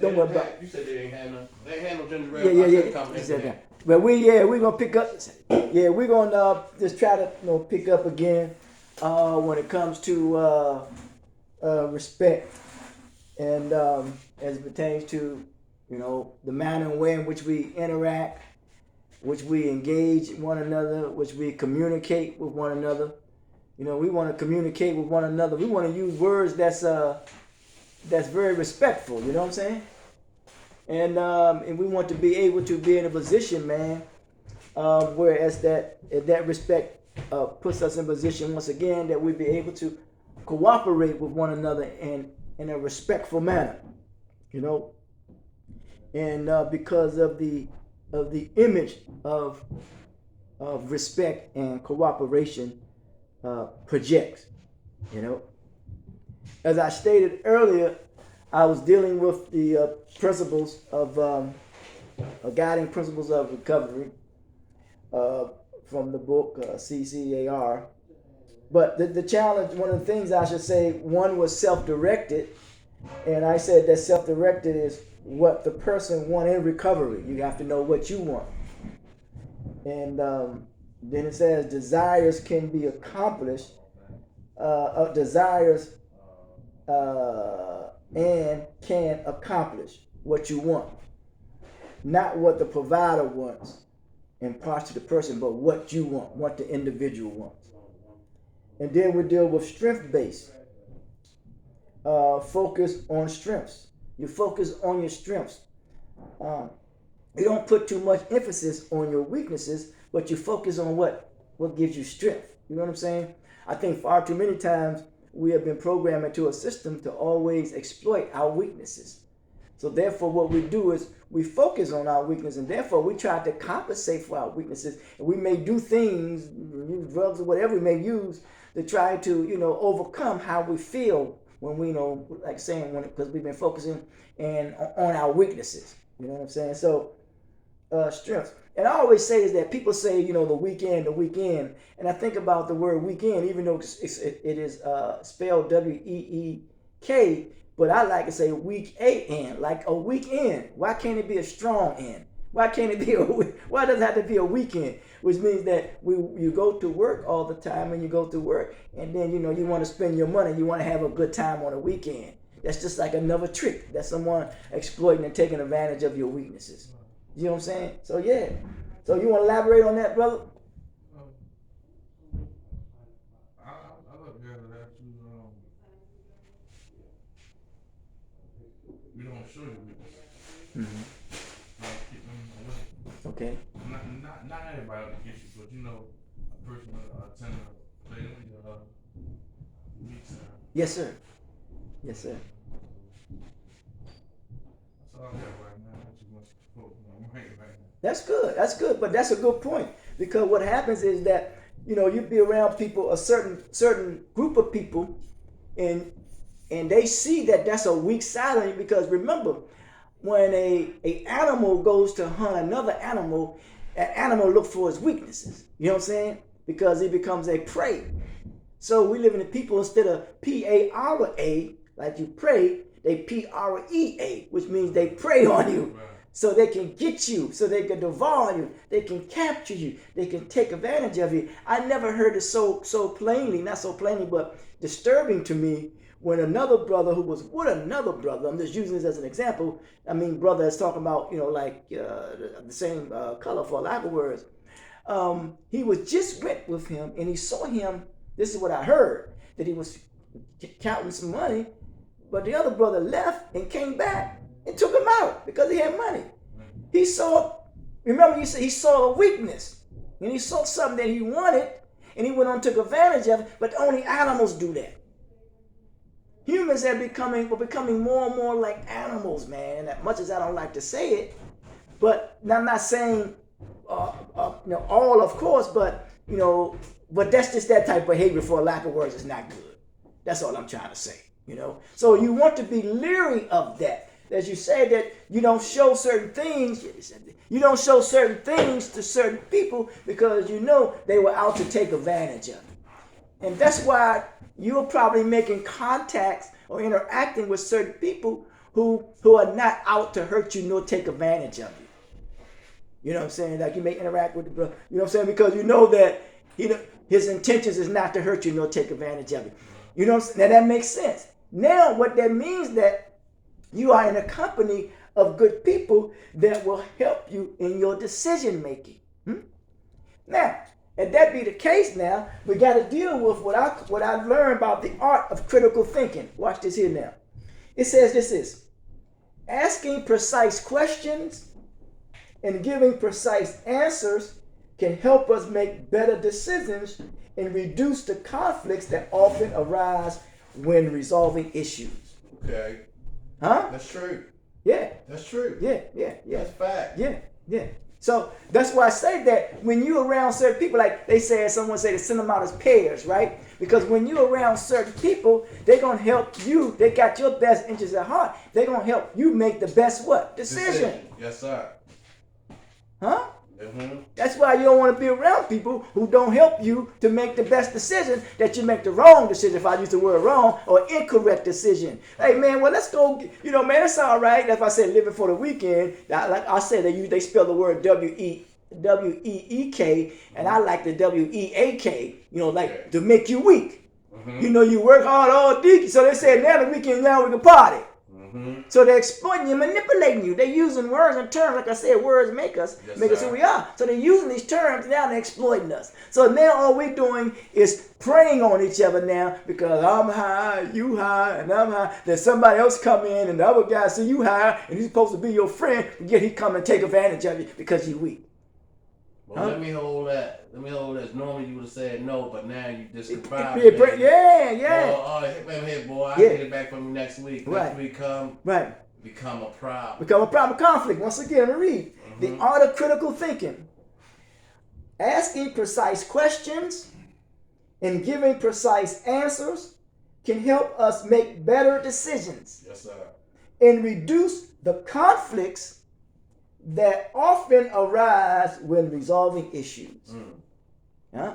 don't worry about. You said they ain't had no. They ain't had no ginger ale. Yeah. You said that. But we're gonna pick up. Yeah, we're gonna just try to pick up again when it comes to respect and as it pertains to the manner and way in which we interact, which we engage one another, which we communicate with one another. We want to communicate with one another. We want to use words that's very respectful. You know what I'm saying? And we want to be able to be in a position, man, whereas that respect puts us in position once again that we be able to cooperate with one another in a respectful manner, and because of the image of respect and cooperation projects, As I stated earlier, I was dealing with the principles of guiding principles of recovery from the book CCAR. But the challenge, one of the things I should say, one was self-directed, and I said that self-directed is what the person wants in recovery. You have to know what you want. And then it says desires can be accomplished, desires and can accomplish what you want. Not what the provider wants imparts to the person, but what you want, what the individual wants. And then we deal with strength-based. Focus on strengths. You focus on your strengths. You don't put too much emphasis on your weaknesses, but you focus on what gives you strength. You know what I'm saying? I think far too many times we have been programmed into a system to always exploit our weaknesses. So therefore what we do is we focus on our weakness, and therefore we try to compensate for our weaknesses. And we may do things, use drugs or whatever we may use to try to, overcome how we feel when we because we've been focusing on our weaknesses. You know what I'm saying? So strengths. And I always say is that people say, the weekend, and I think about the word weekend, even though it is spelled W-E-E-K, but I like to say week A-N, like a weekend. Why can't it be a strong end? Why can't it be why does it have to be a weekend? Which means that you go to work all the time, and you go to work, and then you want to spend your money, you want to have a good time on a weekend. That's just like another trick. That's someone exploiting and taking advantage of your weaknesses. You know what I'm saying? So yeah. So you want to elaborate on that, brother? I look at it that you don't show your weakness. Mm-hmm. Keep them away. Okay. Not everybody gets you, but a person tend to play the weak side. Yes, sir. Yes, sir. That's all I got right now. Not too much focus on right now. That's good. That's good. But that's a good point, because what happens is that you be around people, a certain group of people, and they see that that's a weak side on you. Because remember, when a animal goes to hunt another animal, that animal looks for its weaknesses. You know what I'm saying? Because it becomes a prey. So we live in the people, instead of P-A-R-A, like you pray, they P-R-E-A, which means they prey on you. Right. So they can get you, so they can devour you, they can capture you, they can take advantage of you. I never heard it so plainly, not so plainly, but disturbing to me, when another brother who was with another brother, I'm just using this as an example, brother is talking about, the same color, for lack of words. He was just went with him, and he saw him, this is what I heard, that he was counting some money, but the other brother left and came back and took him out because he had money. He saw, remember you said he saw a weakness, and he saw something that he wanted, and he went on and took advantage of it, but only animals do that. Humans are becoming more and more like animals, man. As much as I don't like to say it, but I'm not saying all, of course, but but that's just that type of behavior, for a lack of words. It's not good. That's all I'm trying to say. So you want to be leery of that. As you say that you don't show certain things, to certain people, because they were out to take advantage of it. And that's why you're probably making contacts or interacting with certain people who are not out to hurt you nor take advantage of you. You know what I'm saying? Like you may interact with the brother. You know what I'm saying? Because you know that his intentions is not to hurt you nor take advantage of you. You know what I'm saying? Now that makes sense. Now what that means that you are in a company of good people that will help you in your decision making. Now, if that be the case now, we got to deal with what I learned about the art of critical thinking. Watch this here now. It says this is asking precise questions and giving precise answers can help us make better decisions and reduce the conflicts that often arise when resolving issues. Okay. Huh? That's true. Yeah. That's true. Yeah. That's fact. Yeah. So that's why I say that when you're around certain people, like they said, someone said to send them out as pairs, right? Because when you're around certain people, they're going to help you. They got your best interests at heart. They're going to help you make the best what? Decision. Yes, sir. Huh? Mm-hmm. That's why you don't want to be around people who don't help you to make the best decision, that you make the wrong decision, if I use the word wrong, or incorrect decision. Hey, man, well, let's go, man, that's all right. That's why I said living for the weekend. Like I said, they spell the word W-E-E-K, and I like the W-E-A-K, to make you weak. Mm-hmm. You work hard all week, so they said now the weekend, now we can party. Mm-hmm. So they're exploiting you, manipulating you. They're using words and terms. Like I said, words make us who we are. So they're using these terms, now they're exploiting us. So now all we're doing is preying on each other now because I'm high, you high, and I'm high. Then somebody else come in and the other guy see you high and he's supposed to be your friend, but yet he come and take advantage of you because you're weak. Well, let me hold that. Normally you would have said no, but now you just confide. Yeah. Oh, hey, boy, I'll get it back from you next week. Next week become a problem. Become a problem, conflict. Once again, let me read. Mm-hmm. The art of critical thinking. Asking precise questions and giving precise answers can help us make better decisions. Yes, sir. And reduce the conflicts that often arise when resolving issues. Huh?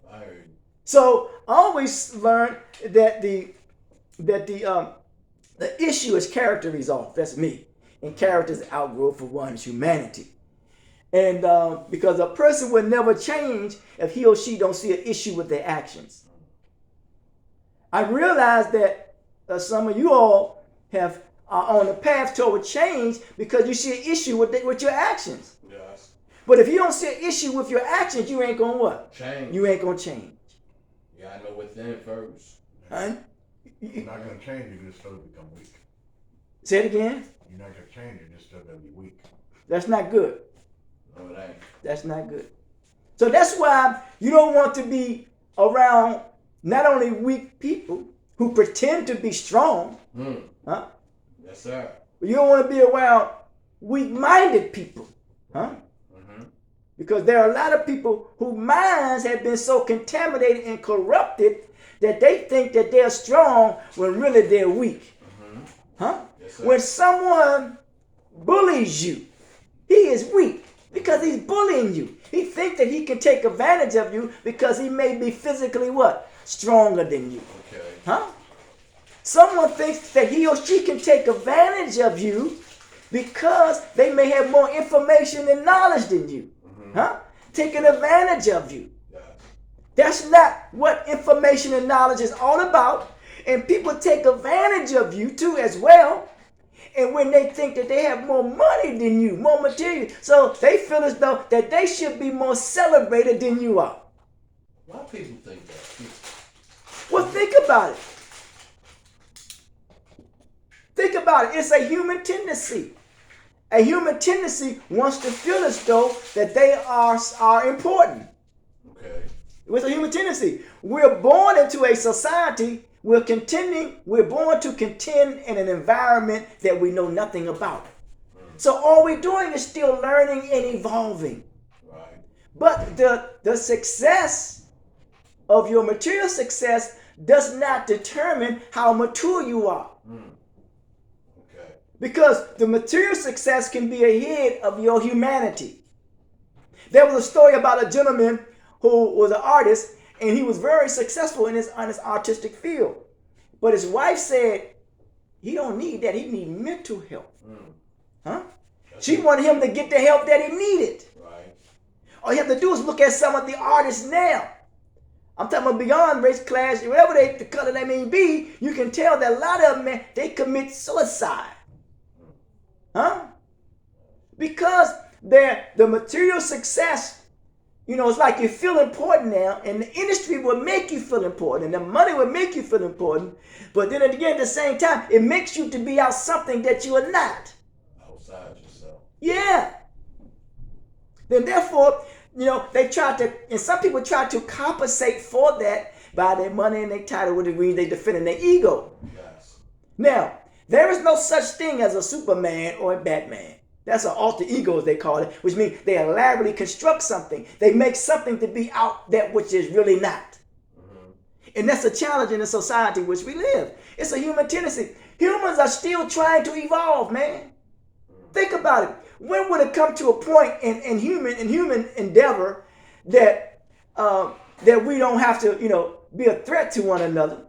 I heard you. So I always learned that the issue is character resolved. That's me. And character is the outgrowth of one's humanity. And because a person will never change if he or she don't see an issue with their actions. I realize that some of you all are on the path toward change because you see an issue with your actions. Yes. But if you don't see an issue with your actions, you ain't gonna what? Change. You ain't gonna change. Yeah, I know within first. Huh? You're not gonna change, you're just still gonna become weak. Say it again. You're not gonna change, you're just still gonna be weak. That's not good. No, it ain't. That's not good. So that's why you don't want to be around not only weak people who pretend to be strong, huh? Yes, sir. But you don't want to be around weak-minded people, huh? Mm-hmm. Because there are a lot of people whose minds have been so contaminated and corrupted that they think that they're strong when really they're weak, huh? Yes, sir. When someone bullies you, he is weak because he's bullying you. He thinks that he can take advantage of you because he may be physically what? Stronger than you. Okay. Huh? Someone thinks that he or she can take advantage of you because they may have more information and knowledge than you. Huh? Taking advantage of you. Yeah. That's not what information and knowledge is all about. And people take advantage of you too as well. And when they think that they have more money than you, more material, so they feel as though that they should be more celebrated than you are. Why people think that? Well, think about it. Think about it. It's a human tendency. A human tendency wants to feel as though that they are important. Okay. It's a human tendency. We're born into a society. We're born to contend in an environment that we know nothing about. So all we're doing is still learning and evolving. Right. But the success of your material success does not determine how mature you are. Okay. Because the material success can be ahead of your humanity. There was a story about a gentleman who was an artist, and he was very successful in his artistic field. But his wife said, He don't need that. He need mental help. Huh? That's She it. wanted him to get the help that he needed. Right. All you have to do is look at some of the artists now. I'm talking about beyond race, class, whatever the color they may be, you can tell that a lot of them, man, they commit suicide. Huh? Because the material success, it's like you feel important now, and the industry will make you feel important, and the money will make you feel important. But then again, at the same time, it makes you to be out something that you are not. Outside yourself. Yeah. Then therefore, they try to, and some people try to compensate for that by their money and their title, which means they defending their ego. Yes. Now, there is no such thing as a Superman or a Batman. That's an alter ego, as they call it, which means they elaborately construct something. They make something to be out that which is really not. And that's a challenge in the society in which we live. It's a human tendency. Humans are still trying to evolve, man. Think about it. When would it come to a point in human endeavor that we don't have to, be a threat to one another,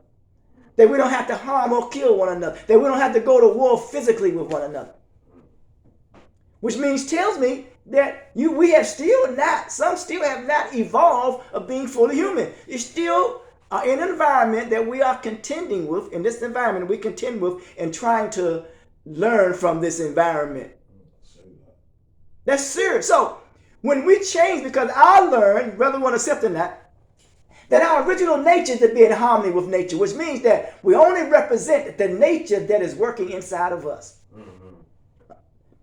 that we don't have to harm or kill one another, that we don't have to go to war physically with one another? Which tells me that we have still not, some still have not evolved of being fully human. It's still in an environment that we are contending with, in this environment we contend with and trying to learn from this environment. That's serious. So when we change, because I learned, whether we want to accept it or not, that our original nature is to be in harmony with nature, which means that we only represent the nature that is working inside of us.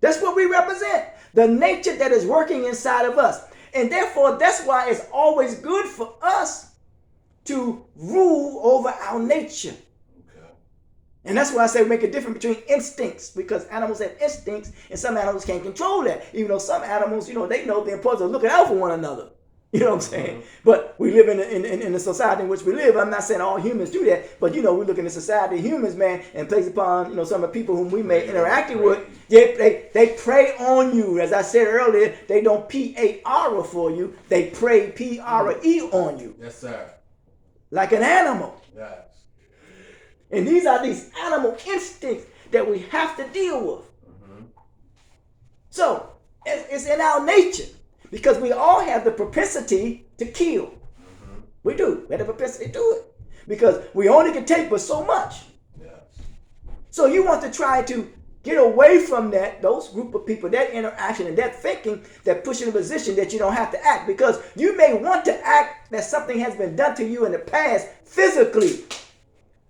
That's what we represent, the nature that is working inside of us. And therefore, that's why it's always good for us to rule over our nature. Okay. And that's why I say make a difference between instincts, because animals have instincts and some animals can't control that. Even though some animals, they know the importance of looking out for one another. You know what I'm saying? But we live in the society in which we live. I'm not saying all humans do that, but we look in the society of humans, man, and place upon some of the people whom we may interact with. They prey on you. As I said earlier, they don't P-A-R for you. They prey P-R-E on you. Yes, sir. Like an animal. Yes. And these are these animal instincts that we have to deal with. So it's in our nature. Because we all have the propensity to kill. We do. We have the propensity to do it. Because we only can take but so much. Yes. So you want to try to get away from those group of people, that interaction and that thinking that push you in a position that you don't have to act. Because you may want to act that something has been done to you in the past physically.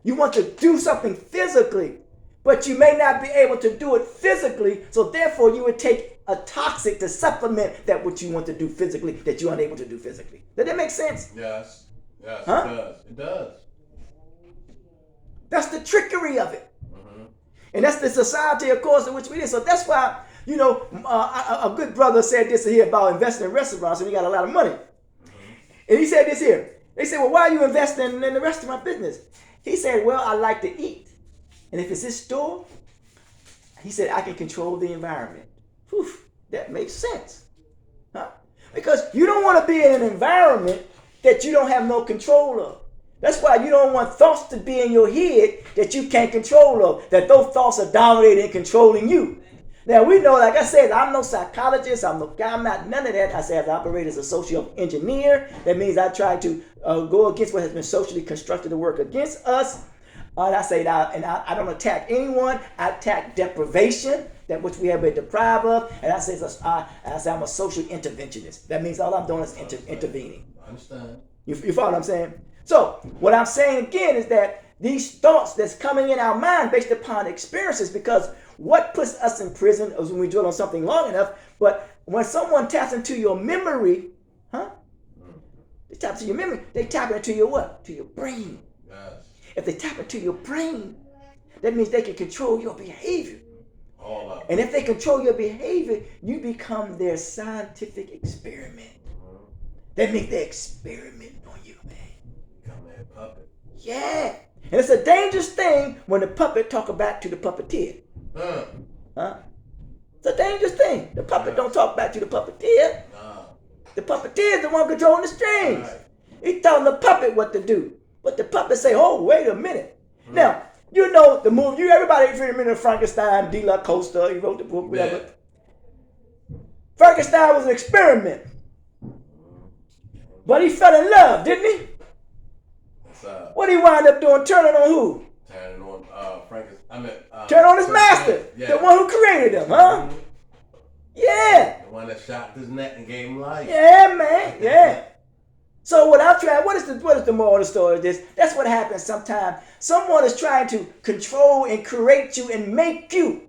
You want to do something physically, but you may not be able to do it physically. So therefore you would take a toxic to supplement that what you want to do physically that you're unable to do physically. Does that make sense? Yes. Yes, huh? It does. It does. That's the trickery of it. And that's the society, of course, in which we live. So that's why, a good brother said this here about investing in restaurants, and he got a lot of money. And he said this here. They said, well, why are you investing in the restaurant business? He said, well, I like to eat. And if it's his store, he said, I can control the environment. Whew, that makes sense. Huh? Because you don't want to be in an environment that you don't have no control of. That's why you don't want thoughts to be in your head that you can't control of, that those thoughts are dominating and controlling you. Now, we know, like I said, I'm no psychologist. I'm not none of that. I say I operate as a social engineer. That means I try to go against what has been socially constructed to work against us. And I say that, and I don't attack anyone. I attack deprivation, that which we have been deprived of. And I say I'm a social interventionist. That means all I'm doing is intervening. I understand. You follow what I'm saying? So what I'm saying again is that these thoughts that's coming in our mind based upon experiences, because what puts us in prison is when we dwell on something long enough. But when someone taps into your memory, they tap into your memory. They tap into your what? To your brain. Yes. If they tap into your brain, that means they can control your behavior. All up. And if they control your behavior, you become their scientific experiment. That means they experiment on you, man. Become that puppet. Yeah. And it's a dangerous thing when the puppet talk back to the puppeteer. Huh? It's a dangerous thing. The puppet don't talk back to the puppeteer. The puppeteer is the one controlling the strings. He's telling the puppet what to do. But the puppet say, oh, wait a minute. Now, You know the movie. Everybody remember Frankenstein, D. La Costa. He wrote the book, whatever. Yeah. Frankenstein was an experiment. But he fell in love, didn't he? What did he wind up doing? Turning on who? Turning on Frankenstein. Turn on his master. Yeah. The one who created him, huh? Mm-hmm. Yeah. The one that shot his neck and gave him life. Yeah, man. Yeah. So what is the moral of the story of this? That's what happens sometimes. Someone is trying to control and create you and make you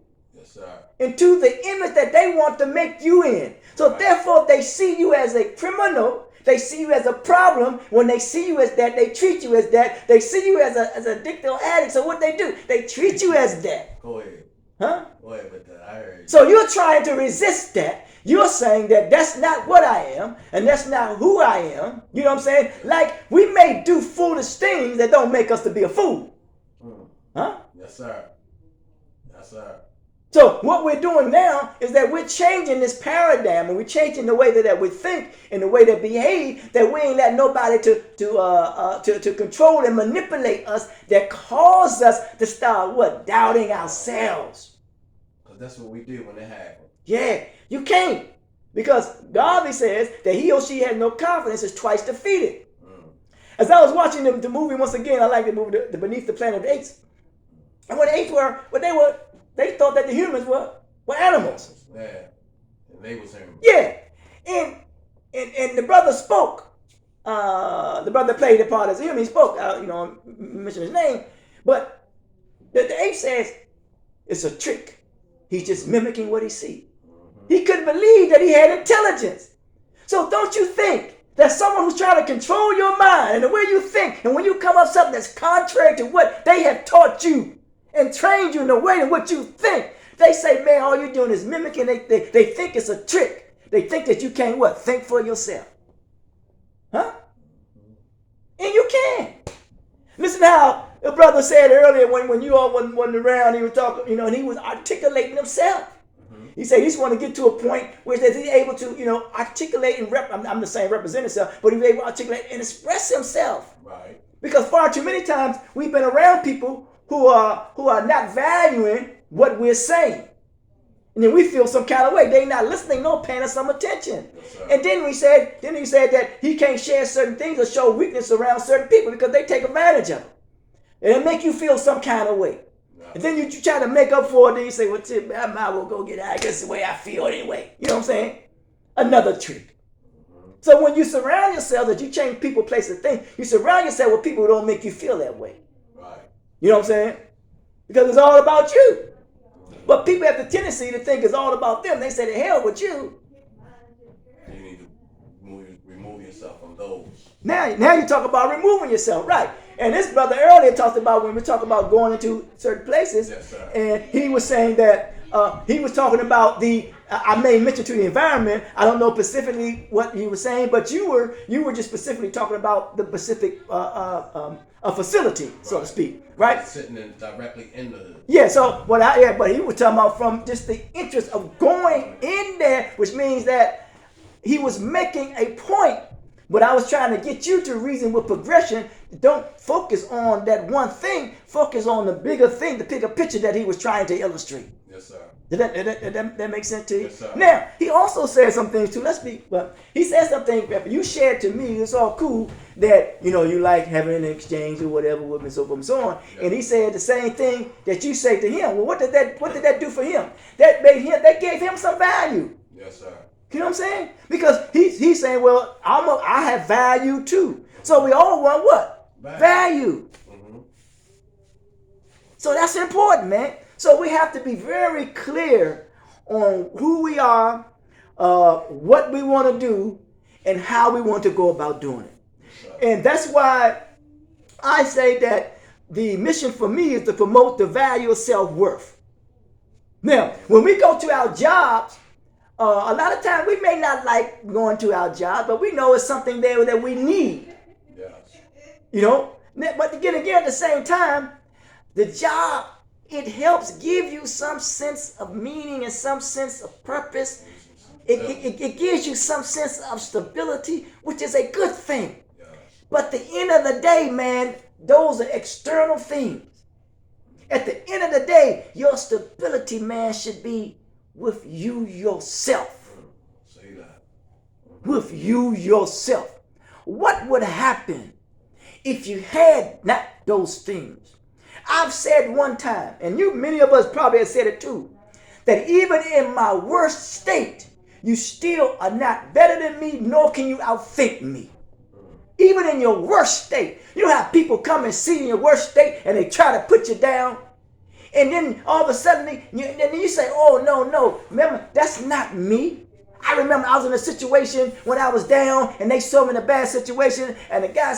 into the image that they want to make you in. So therefore they see you as a criminal. They see you as a problem. When they see you as that, they treat you as that. They see you as an addicted addict. So what they do? They treat you as that. Go ahead. Huh? Go ahead with that. I heard you. So you're trying to resist that. You're saying that that's not what I am, and that's not who I am. You know what I'm saying? Like, we may do foolish things that don't make us to be a fool. Huh? Yes, sir. Yes, sir. So what we're doing now is that we're changing this paradigm, and we're changing the way that we think and the way that behave, that we ain't let nobody to control and manipulate us, that cause us to start what? Doubting ourselves. Because that's what we do when it happens. Yeah, you can't. Because Darby says that he or she has no confidence is twice defeated. As I was watching the movie once again, I like the movie the Beneath the Planet of the Apes. And what the apes were, they thought that the humans were animals. Yeah. And they was humans. Yeah. And the brother spoke. The brother played the part as a human. He spoke. I'm mentioning his name. But the ape says it's a trick. He's just mimicking what he sees. He couldn't believe that he had intelligence. So don't you think that someone who's trying to control your mind and the way you think, and when you come up with something that's contrary to what they have taught you and trained you in the way in what you think, they say, man, all you're doing is mimicking. They think it's a trick. They think that you can't what? Think for yourself. Huh? And you can. Listen how the brother said earlier when you all wasn't around, he was talking, and he was articulating himself. He said he just want to get to a point where he's able to, articulate and I'm not saying represent himself, but he's able to articulate and express himself. Right. Because far too many times we've been around people who are not valuing what we're saying. And then we feel some kind of way. They're not listening, nor paying us some attention. Yes, and then he said that he can't share certain things or show weakness around certain people because they take advantage of it. And it make you feel some kind of way. And then you try to make up for it, then you say, well, Tim, I might as well go get out. That's the way I feel anyway. You know what I'm saying? Another trick. So when you surround yourself, that you change people, places, things, you surround yourself with people who don't make you feel that way. Right. You know what I'm saying? Because it's all about you. But people have the tendency to think it's all about them. They say, the hell with you. You need to remove yourself from those. Now you talk about removing yourself, right? And this brother earlier talked about when we talk about going into certain places, yes, sir. And he was saying that he was talking about I made mention to the environment. I don't know specifically what he was saying, but you were just specifically talking about the specific facility, so to speak, right? Sitting directly in the hood. Yeah. So but he was talking about from just the interest of going in there, which means that he was making a point. But I was trying to get you to reason with progression. Don't focus on that one thing. Focus on the bigger thing, the bigger picture that he was trying to illustrate. Yes, sir. Did that make sense to you? Yes, sir. Now, he also said some things too. But he said some things that you shared to me. It's all cool that, you like having an exchange or whatever with me, so forth and so on. Yes. And he said the same thing that you say to him. Well, what did that do for him? That gave him some value. Yes, sir. You know what I'm saying? Because he's saying, well, I have value too. So we all want what? Value. Mm-hmm. So that's important, man. So we have to be very clear on who we are, what we want to do, and how we want to go about doing it. And that's why I say that the mission for me is to promote the value of self-worth. Now, when we go to our jobs, a lot of times we may not like going to our job, but we know it's something there that we need. Yes. But again, at the same time, the job, it helps give you some sense of meaning and some sense of purpose. It gives you some sense of stability, which is a good thing. Yes. But at the end of the day, man, those are external things. At the end of the day, your stability, man, should be with you yourself. Say that. With you yourself. What would happen if you had not those things? I've said one time, and many of us probably have said it too, that even in my worst state, you still are not better than me, nor can you outthink me. Even in your worst state. You know how people come and see you in your worst state and they try to put you down? And then all of a sudden, you say, oh, no. Remember, that's not me. I remember I was in a situation when I was down and they saw me in a bad situation and the guy